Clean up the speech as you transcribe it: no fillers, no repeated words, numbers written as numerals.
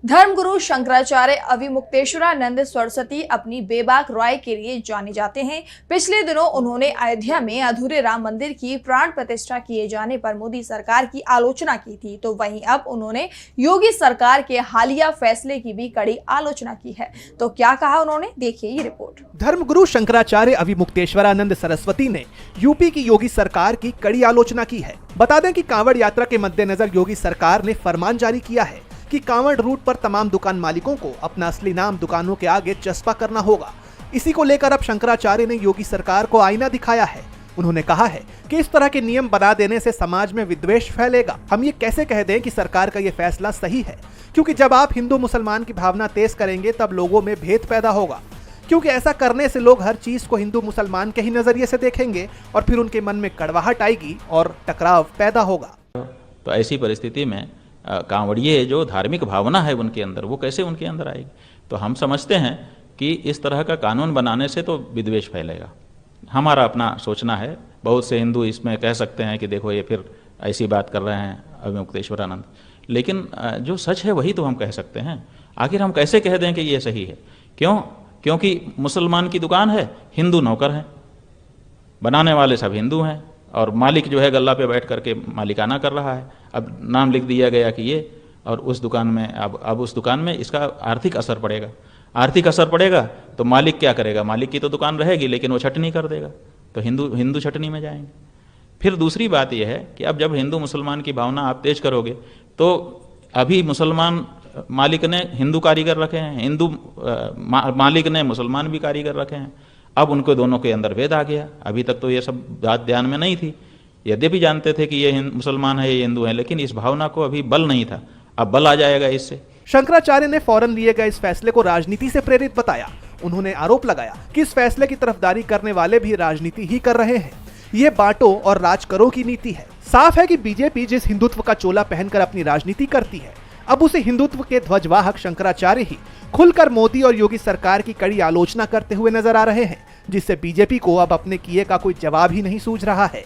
धर्मगुरु शंकराचार्य अविमुक्तेश्वरानंद सरस्वती अपनी बेबाक राय के लिए जाने जाते हैं। पिछले दिनों उन्होंने अयोध्या में अधूरे राम मंदिर की प्राण प्रतिष्ठा किए जाने पर मोदी सरकार की आलोचना की थी, तो वहीं अब उन्होंने योगी सरकार के हालिया फैसले की भी कड़ी आलोचना की है। तो क्या कहा उन्होंने, देखिए ये रिपोर्ट। धर्मगुरु शंकराचार्य अविमुक्तेश्वरानंद सरस्वती ने यूपी की योगी सरकार की कड़ी आलोचना की है। बता दें कि कांवड़ यात्रा के मद्देनजर योगी सरकार ने फरमान जारी किया है कि कांवड़ रूट पर तमाम दुकान मालिकों को अपना असली नाम दुकानों के आगे चस्पा करना होगा। इसी को लेकर अब शंकराचार्य ने योगी सरकार को आईना दिखाया है। उन्होंने कहा है कि इस तरह के नियम बना देने से समाज में विद्वेष फैलेगा। हम ये कैसे कह दें कि सरकार का ये फैसला सही है, क्योंकि जब आप हिंदू मुसलमान की भावना तेज करेंगे तब लोगों में भेद पैदा होगा, क्योंकि ऐसा करने से लोग हर चीज को हिंदू मुसलमान के ही नजरिए से देखेंगे और फिर उनके मन में कड़वाहट आएगी और टकराव पैदा होगा। तो ऐसी परिस्थिति में कांवड़िए जो धार्मिक भावना है उनके अंदर, वो कैसे उनके अंदर आएगी। तो हम समझते हैं कि इस तरह का कानून बनाने से तो विद्वेष फैलेगा। हमारा अपना सोचना है। बहुत से हिंदू इसमें कह सकते हैं कि देखो ये फिर ऐसी बात कर रहे हैं अविमुक्तेश्वरानंद, लेकिन जो सच है वही तो हम कह सकते हैं। आखिर हम कैसे कह दें कि ये सही है? क्योंकि मुसलमान की दुकान है, हिंदू नौकर हैं, बनाने वाले सब हिंदू हैं और मालिक जो है गल्ला पे बैठ करके मालिकाना कर रहा है। अब नाम लिख दिया गया कि ये, और उस दुकान में अब उस दुकान में इसका आर्थिक असर पड़ेगा। आर्थिक असर पड़ेगा तो मालिक क्या करेगा? मालिक की तो दुकान रहेगी लेकिन वो छटनी कर देगा, तो हिंदू छटनी में जाएंगे। फिर दूसरी बात यह है कि अब जब हिंदू मुसलमान की भावना आप तेज करोगे तो अभी मुसलमान मालिक ने हिंदू कारीगर रखे हैं, हिंदू मालिक ने मुसलमान भी कारीगर रखे हैं। अब उनको दोनों के अंदर भेद आ गया। अभी तक तो ये सब बात ध्यान में नहीं थी, यद्यपि जानते थे कि ये मुसलमान है, ये हिंदू है, लेकिन इस भावना को अभी बल नहीं था। अब बल आ जाएगा इससे। शंकराचार्य ने फौरन लिए गए इस फैसले को राजनीति से प्रेरित बताया। उन्होंने आरोप लगाया कि इस फैसले की तरफदारी करने वाले भी राजनीति ही कर रहे हैं। ये बांटो और राज करो की नीति है। साफ है कि बीजेपी जिस हिंदुत्व का चोला पहनकर अपनी राजनीति करती है, अब उसे हिंदुत्व के ध्वजवाहक शंकराचार्य ही खुलकर मोदी और योगी सरकार की कड़ी आलोचना करते हुए नजर आ रहे हैं, जिससे बीजेपी को अब अपने किए का कोई जवाब ही नहीं सूझ रहा है।